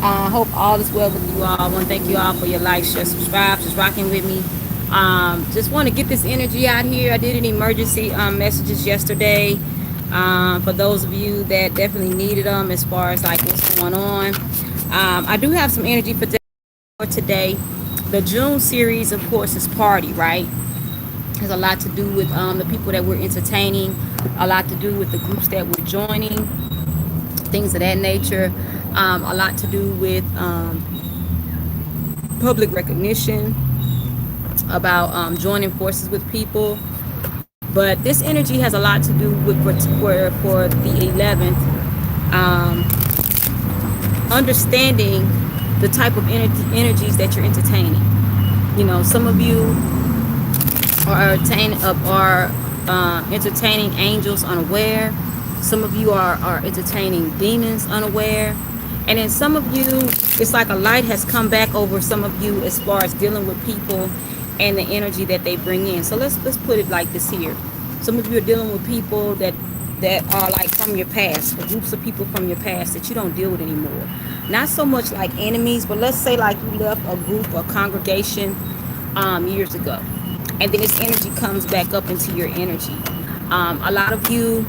Hope all is well with you all. I want to thank you all for your likes, share, subscribe, just rocking with me. Just want to get this energy out here. I did an emergency messages yesterday for those of you that definitely needed them as far as like what's going on. I do have some energy for today. The June series, of course, is party, right? Has a lot to do with the people that we're entertaining, a lot to do with the groups that we're joining, things of that nature. A lot to do with public recognition, about joining forces with people. But this energy has a lot to do with for the 11th, understanding the type of energies that you're entertaining. You know, some of you are entertaining angels unaware. Some of you are entertaining demons unaware. And then some of you, it's like a light has come back over some of you as far as dealing with people and the energy that they bring in. So let's put it like this here. Some of you are dealing with people that are like from your past, or groups of people from your past that you don't deal with anymore. Not so much like enemies, but let's say like you left a group or congregation years ago, and then this energy comes back up into your energy. A lot of you,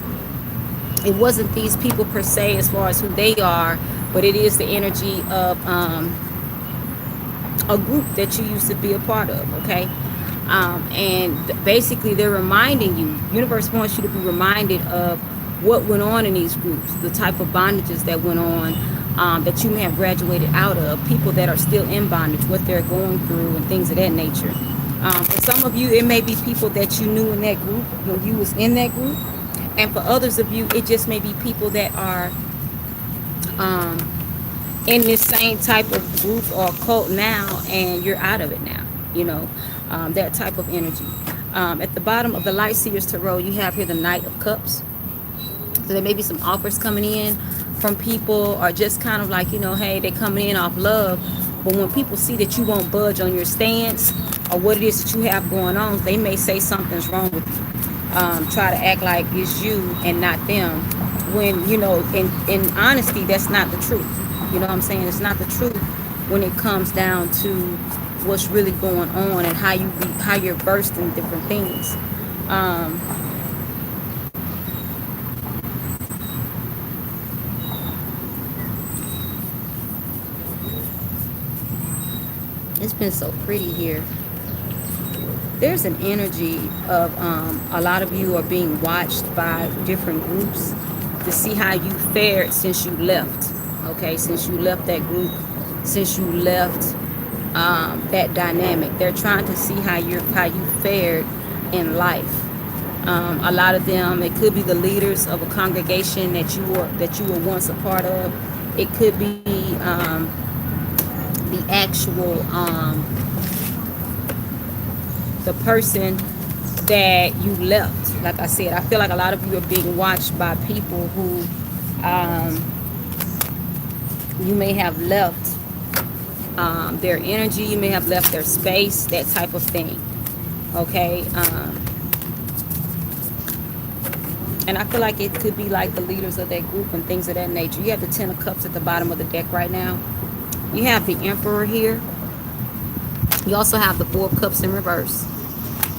it wasn't these people per se as far as who they are, but it is the energy of a group that you used to be a part of, okay? And basically they're reminding you, universe wants you to be reminded of what went on in these groups, the type of bondages that went on, that you may have graduated out of, people that are still in bondage, what they're going through and things of that nature. For some of you, it may be people that you knew in that group when you was in that group. And for others of you, it just may be people that are in this same type of group or cult now, and you're out of it now, you know, that type of energy. At the bottom of the Light Seers Tarot, you have here the Knight of Cups. So there may be some offers coming in from people, or just kind of like, you know, hey, they're coming in off love. But when people see that you won't budge on your stance or what it is that you have going on, they may say something's wrong with you. Try to act like it's you and not them, when, you know, in honesty, that's not the truth. You know what I'm saying? It's not the truth when it comes down to what's really going on and how you're versed in different things. It's been so pretty here. There's an energy of a lot of you are being watched by different groups to see how you fared since you left. Okay, since you left that group, since you left that dynamic, they're trying to see how you fared in life. A lot of them, it could be the leaders of a congregation that you were once a part of. It could be the actual the person that you left. Like I said, I feel like a lot of you are being watched by people who you may have left their energy, you may have left their space, that type of thing. Okay. And I feel like it could be like the leaders of that group and things of that nature. You have the Ten of Cups at the bottom of the deck right now. You have the Emperor here. You also have the Four of Cups in reverse.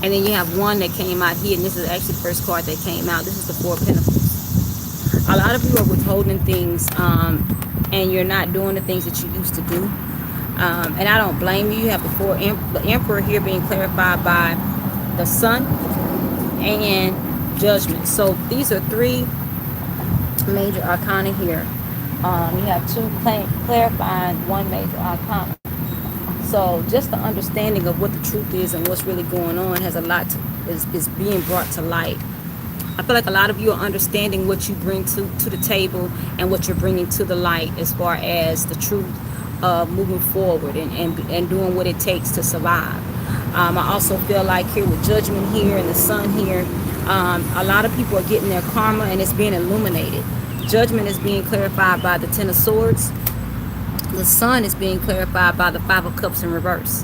And then you have one that came out here, and this is actually the first card that came out. This is the Four of Pentacles. A lot of you are withholding things, and you're not doing the things that you used to do. And I don't blame you. You have the Emperor here being clarified by the Sun and Judgment. So these are three major arcana here. You have two clarifying, one major arcana. So just the understanding of what the truth is and what's really going on has a lot is being brought to light. I feel like a lot of you are understanding what you bring to the table and what you're bringing to the light as far as the truth of moving forward and doing what it takes to survive. I also feel like here with Judgment here and the Sun here, a lot of people are getting their karma and it's being illuminated. Judgment is being clarified by the Ten of Swords. The Sun is being clarified by the Five of Cups in reverse.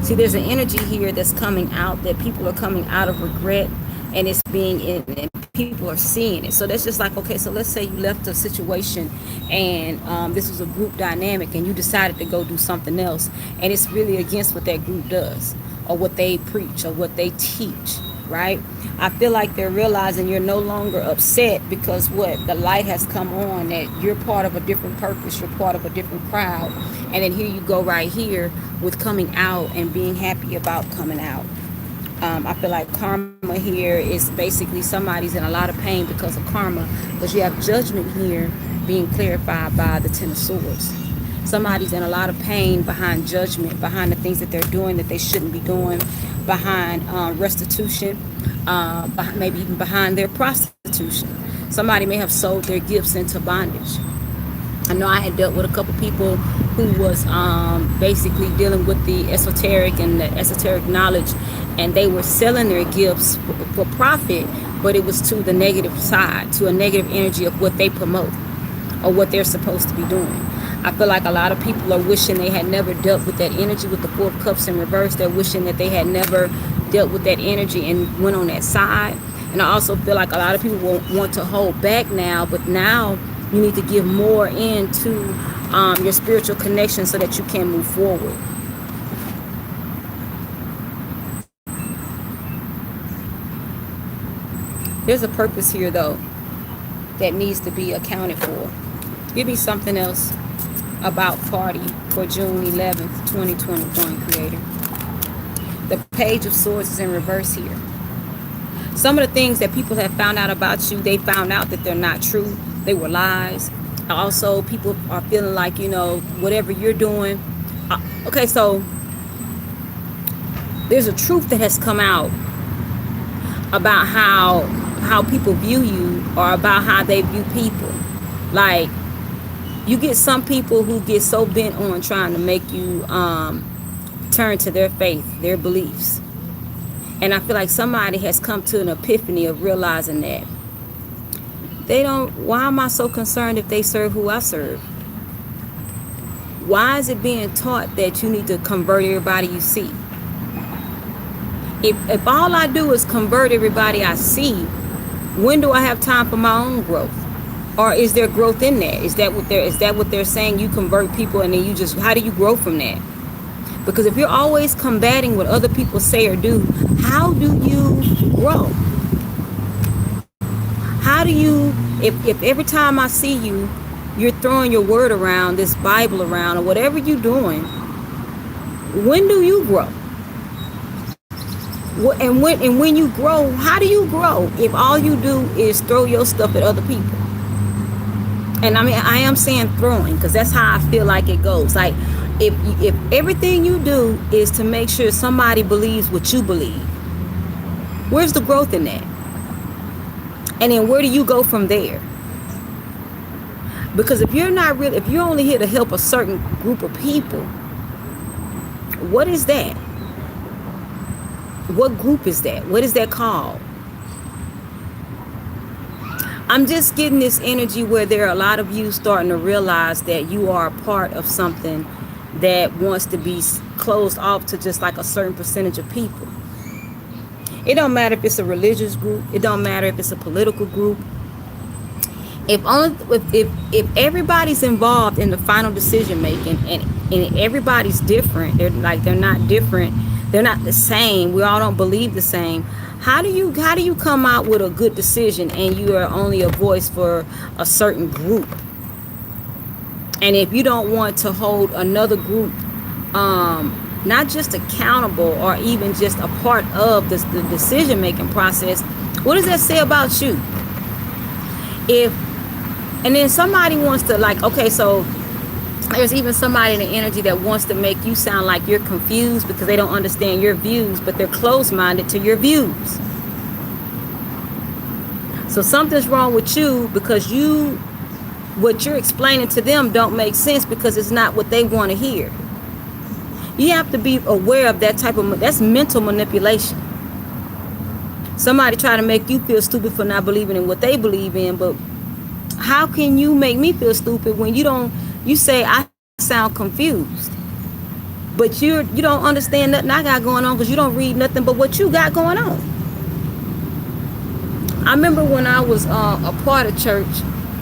See, there's an energy here that's coming out, that people are coming out of regret and it's being in, and people are seeing it. So that's just like, okay, so let's say you left a situation, and this was a group dynamic, and you decided to go do something else, and it's really against what that group does, or what they preach, or what they teach, right? I feel like they're realizing you're no longer upset because what the light has come on, that you're part of a different purpose, you're part of a different crowd, and then here you go right here with coming out and being happy about coming out. I feel like karma here is basically somebody's in a lot of pain because of karma, because you have judgment here being clarified by the Ten of Swords. Somebody's in a lot of pain behind judgment, behind the things that they're doing that they shouldn't be doing, behind restitution, maybe even behind their prostitution. Somebody may have sold their gifts into bondage. I know I had dealt with a couple people who was basically dealing with the esoteric and the esoteric knowledge, and they were selling their gifts for profit, but it was to the negative side, to a negative energy of what they promote or what they're supposed to be doing. I feel like a lot of people are wishing they had never dealt with that energy with the Four of Cups in reverse. They're wishing that they had never dealt with that energy and went on that side. And I also feel like a lot of people want to hold back now, but now you need to give more into your spiritual connection so that you can move forward. There's a purpose here, though, that needs to be accounted for. Give me something else about party for June 11th, 2021, creator. The Page of Swords is in reverse here. Some of the things that people have found out about you, they found out that they're not true. They were lies. Also, people are feeling like, whatever you're doing. Okay, so there's a truth that has come out about how people view you, or about how they view people. Like, you get some people who get so bent on trying to make you turn to their faith, their beliefs. And I feel like somebody has come to an epiphany of realizing that why am I so concerned if they serve who I serve? Why is it being taught that you need to convert everybody you see? If all I do is convert everybody I see, when do I have time for my own growth? Or is there growth in that? Is that what they're saying? You convert people and then how do you grow from that? Because if you're always combating what other people say or do, how do you grow? How do you, if every time I see you, you're throwing your word around, this Bible around, or whatever you're doing, when do you grow? And when you grow, how do you grow if all you do is throw your stuff at other people? And I mean, I am saying throwing, because that's how I feel like it goes. Like, if everything you do is to make sure somebody believes what you believe, where's the growth in that? And then where do you go from there? Because if you're only here to help a certain group of people, what is that? What group is that? What is that called? I'm just getting this energy where there are a lot of you starting to realize that you are a part of something that wants to be closed off to just like a certain percentage of people. It don't matter if it's a religious group. It don't matter if it's a political group. If everybody's involved in the final decision making, and everybody's different, they're not different. They're not the same. We all don't believe the same. How do you come out with a good decision and you are only a voice for a certain group? And if you don't want to hold another group, not just accountable or even just a part of the decision making process, what does that say about you? And then somebody wants to, like, okay, so there's even somebody in the energy that wants to make you sound like you're confused because they don't understand your views, but they're closed-minded to your views. So something's wrong with you because what you're explaining to them don't make sense because it's not what they want to hear. You have to be aware of that's mental manipulation. Somebody try to make you feel stupid for not believing in what they believe in, but how can you make me feel stupid when you say I sound confused, but you don't understand nothing I got going on because you don't read nothing but what you got going on. I remember when I was a part of church,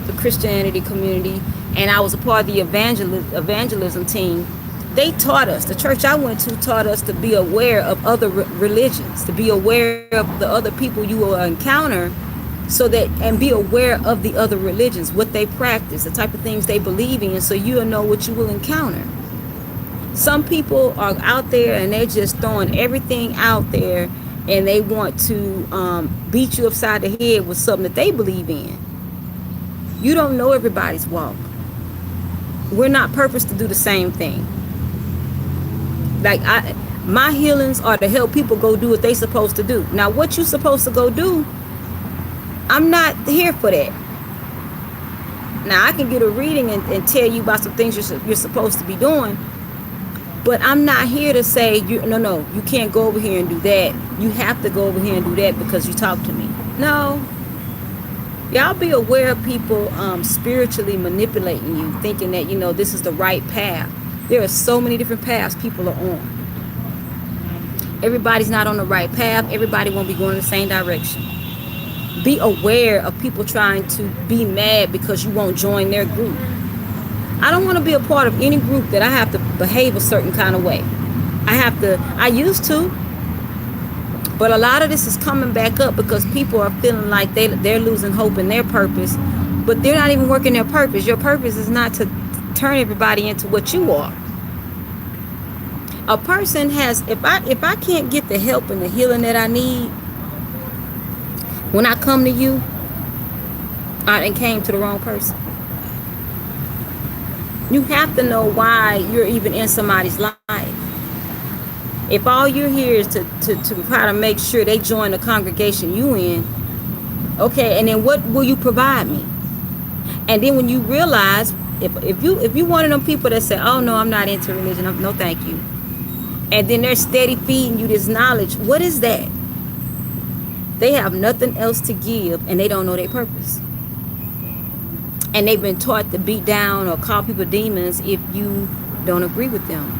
the Christianity community, and I was a part of the evangelism team. They taught us, the church I went to taught us to be aware of other religions, to be aware of the other people you will encounter, so that, and be aware of the other religions, what they practice, the type of things they believe in, so you'll know what you will encounter. Some people are out there and they're just throwing everything out there, and they want to beat you upside the head with something that they believe in. You don't know everybody's walk. We're not purposed to do the same thing. Like, my healings are to help people go do what they supposed to do. Now, what you supposed to go do, I'm not here for that. Now, I can get a reading and tell you about some things you're supposed to be doing, but I'm not here to say, no, you can't go over here and do that. You have to go over here and do that because you talk to me. No. Y'all be aware of people spiritually manipulating you, thinking that, this is the right path. There are so many different paths people are on. Everybody's not on the right path. Everybody won't be going in the same direction. Be aware of people trying to be mad because you won't join their group. I don't want to be a part of any group that I have to behave a certain kind of way. I used to, but a lot of this is coming back up because people are feeling like they're losing hope in their purpose, but they're not even working their purpose. Your purpose is not to turn everybody into what you are. A person has, if I can't get the help and the healing that I need, when I come to you, I done came to the wrong person. You have to know why you're even in somebody's life. If all you're here is to try to make sure they join the congregation you in, okay, and then what will you provide me? And then when you realize, if you one of them people that say, oh no, I'm not into religion, no thank you, and then they're steady feeding you this knowledge, what is that? They have nothing else to give, and they don't know their purpose. And they've been taught to beat down or call people demons if you don't agree with them,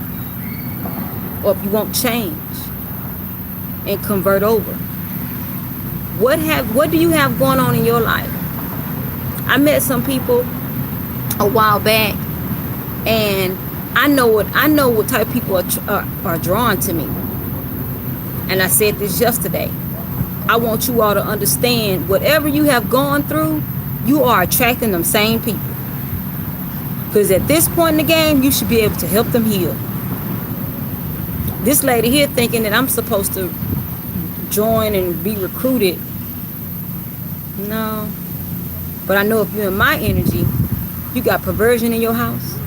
or if you won't change and convert over. What do you have going on in your life? I met some people a while back, and I know what type of people are drawn to me. And I said this yesterday. I want you all to understand, whatever you have gone through, you are attracting them same people. Because at this point in the game, you should be able to help them heal. This lady here thinking that I'm supposed to join and be recruited. No. But I know if you're in my energy, you got perversion in your house.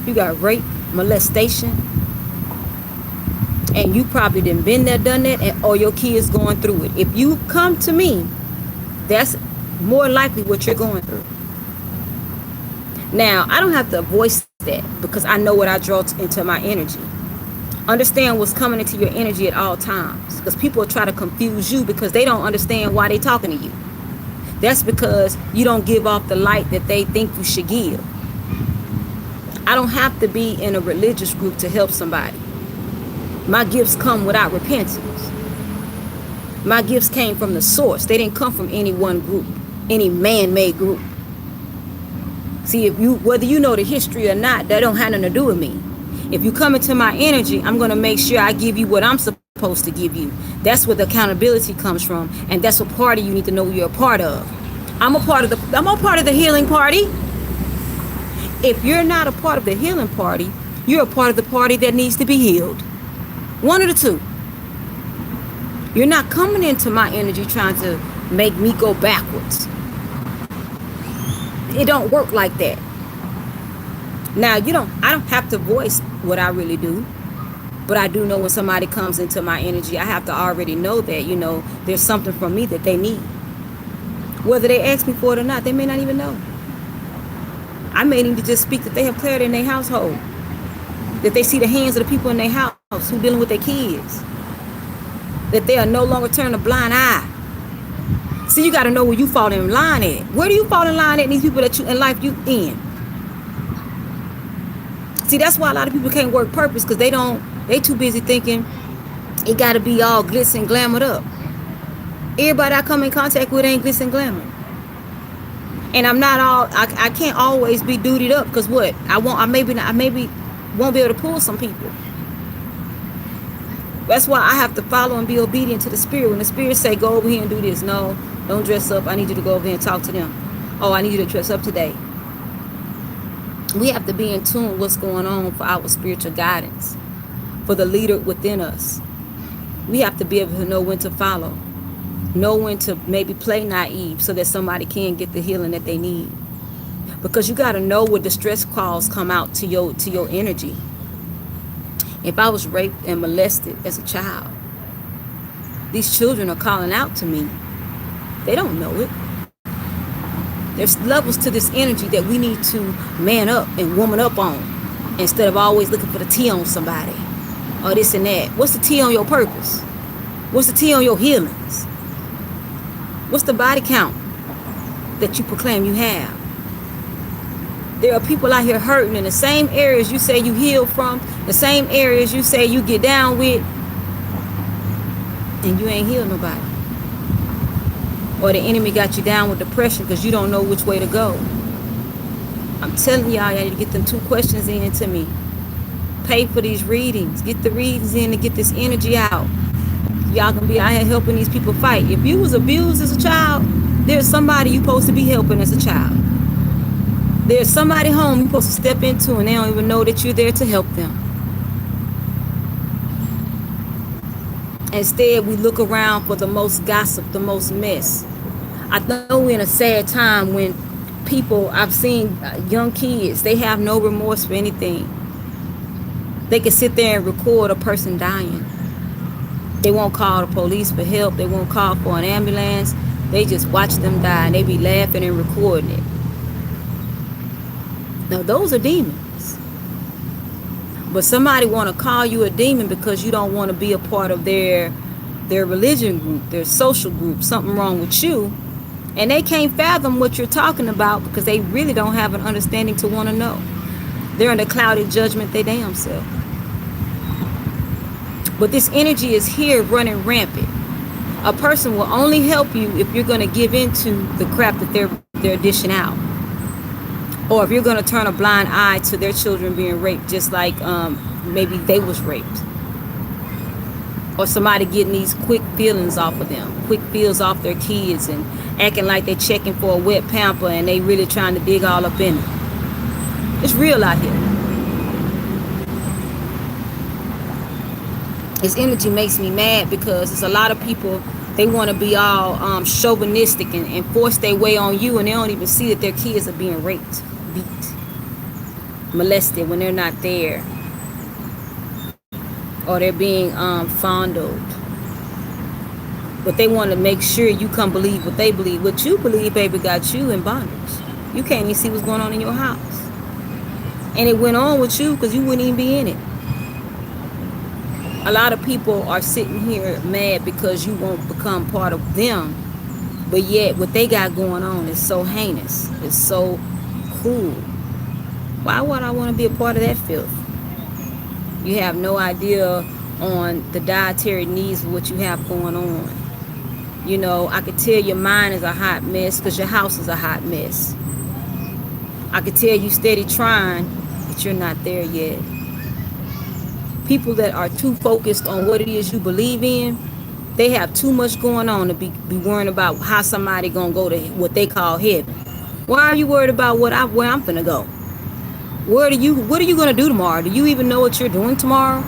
You got rape, molestation. And you probably done been there, done that, or your kids going through it. If you come to me, that's more likely what you're going through. Now, I don't have to voice that because I know what I draw into my energy. Understand what's coming into your energy at all times, because people try to confuse you because they don't understand why they're talking to you. That's because you don't give off the light that they think you should give. I don't have to be in a religious group to help somebody. My gifts come without repentance. My gifts came from the source. They didn't come from any one group, any man-made group. See, whether you know the history or not, that don't have nothing to do with me. If you come into my energy, I'm going to make sure I give you what I'm supposed to give you. That's where the accountability comes from, and that's what party you need to know you're a part of. I'm a part of the healing party. If you're not a part of the healing party, you're a part of the party that needs to be healed. One of the two. You're not coming into my energy trying to make me go backwards. It don't work like that. Now, I don't have to voice what I really do, but I do know when somebody comes into my energy, I have to already know that, there's something from me that they need. Whether they ask me for it or not, they may not even know. I may need to just speak that they have clarity in their household, that they see the hands of the people in their house who dealing with their kids, that they are no longer turning a blind eye. See, you got to know where you fall in line at. Where do you fall in line at these people that you in life you in? See, that's why a lot of people can't work purpose, because they too busy thinking it got to be all glitz and glamored up. Everybody I come in contact with ain't glitz and glamour. And I'm not all, I can't always be dutied up, because what? I maybe won't be able to pull some people. That's why I have to follow and be obedient to the Spirit. When the Spirit say, go over here and do this. No, don't dress up. I need you to go over here and talk to them. Oh, I need you to dress up today. We have to be in tune with what's going on for our spiritual guidance, for the leader within us. We have to be able to know when to follow. Know when to maybe play naive so that somebody can get the healing that they need. Because you got to know where the stress calls come out to your energy. If I was raped and molested as a child, these children are calling out to me. They don't know it. There's levels to this energy that we need to man up and woman up on, instead of always looking for the T on somebody or this and that. What's the T on your purpose? What's the T on your healings? What's the body count that you proclaim you have? There are people out here hurting in the same areas you say you heal from, the same areas you say you get down with, and you ain't healed nobody. Or the enemy got you down with depression because you don't know which way to go. I'm telling y'all, you need to get them 2 questions in to me. Pay for these readings. Get the readings in to get this energy out. Y'all can be out here helping these people fight. If you was abused as a child, there's somebody you're supposed to be helping as a child. There's somebody home you're supposed to step into, and they don't even know that you're there to help them. Instead, we look around for the most gossip, the most mess. I know we're in a sad time when people, I've seen young kids, they have no remorse for anything. They can sit there and record a person dying. They won't call the police for help. They won't call for an ambulance. They just watch them die, and they be laughing and recording it. Now, those are demons. But somebody want to call you a demon because you don't want to be a part of their religion group, their social group, something wrong with you. And they can't fathom what you're talking about because they really don't have an understanding to want to know. They're in the clouded judgment they damn self. But this energy is here running rampant. A person will only help you if you're going to give into the crap that they're dishing out. Or if you're going to turn a blind eye to their children being raped, just like maybe they was raped. Or somebody getting these quick feelings off of them, quick feels off their kids, and acting like they're checking for a wet pamper and they really trying to dig all up in it. It's real out here. This energy makes me mad because there's a lot of people, they want to be all chauvinistic and force their way on you, and they don't even see that their kids are being raped, beat, molested when they're not there, or they're being fondled. But they want to make sure you come believe what they believe. What you believe, baby, got you in bondage. You can't even see what's going on in your house. And it went on with you because you wouldn't even be in it. A lot of people are sitting here mad because you won't become part of them. But yet what they got going on is so heinous. It's so cruel. Why would I want to be a part of that filth? You have no idea on the dietary needs of what you have going on. You know, I could tell your mind is a hot mess because your house is a hot mess. I could tell you steady trying, but you're not there yet. People that are too focused on what it is you believe in, they have too much going on to be worrying about how somebody gonna go to what they call heaven. Why are you worried about where I'm finna go? What are you gonna do tomorrow? Do you even know what you're doing tomorrow?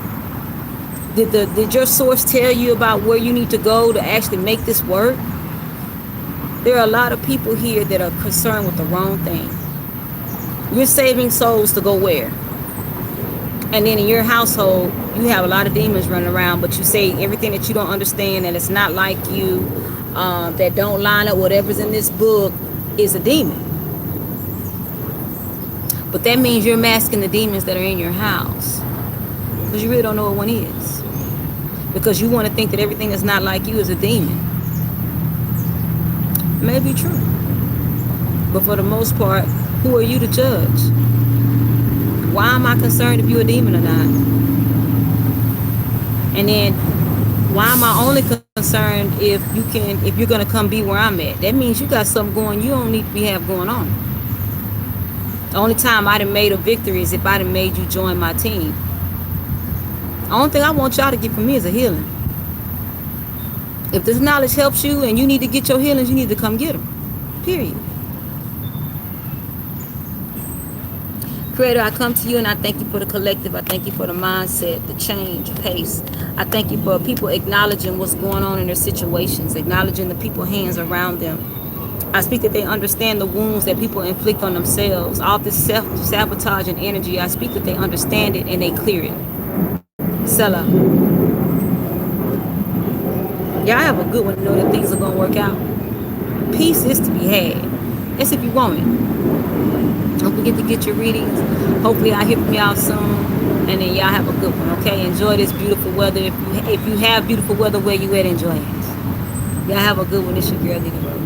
Did your source tell you about where you need to go to actually make this work? There are a lot of people here that are concerned with the wrong thing. You're saving souls to go where? And then in your household, you have a lot of demons running around, but you say everything that you don't understand, and it's not like you, that don't line up, whatever's in this book is a demon. But that means you're masking the demons that are in your house, because you really don't know what one is. Because you want to think that everything that's not like you is a demon. It may be true. But for the most part, who are you to judge? Why am I concerned if you're a demon or not? And then Why am I only concerned if you're gonna come be where I'm at? That means you got something going you don't need to be have going on. The only time I done made a victory is if I done made you join my team. The only thing I want y'all to get from me is a healing. If this knowledge helps you and you need to get your healings, you need to come get them. Period. Creator, I come to you and I thank you for the collective. I thank you for the mindset, the change, the pace. I thank you for people acknowledging what's going on in their situations, acknowledging the people's hands around them. I speak that they understand the wounds that people inflict on themselves. All this self-sabotage and energy, I speak that they understand it and they clear it. Selah. Y'all have a good one to know that things are going to work out. Peace is to be had. That's if you want it. Don't forget to get your readings. Hopefully I'll hear from y'all soon. And then y'all have a good one, okay? Enjoy this beautiful weather. If you have beautiful weather where you at, enjoy it. Y'all have a good one. It's your girl, NeenaRose.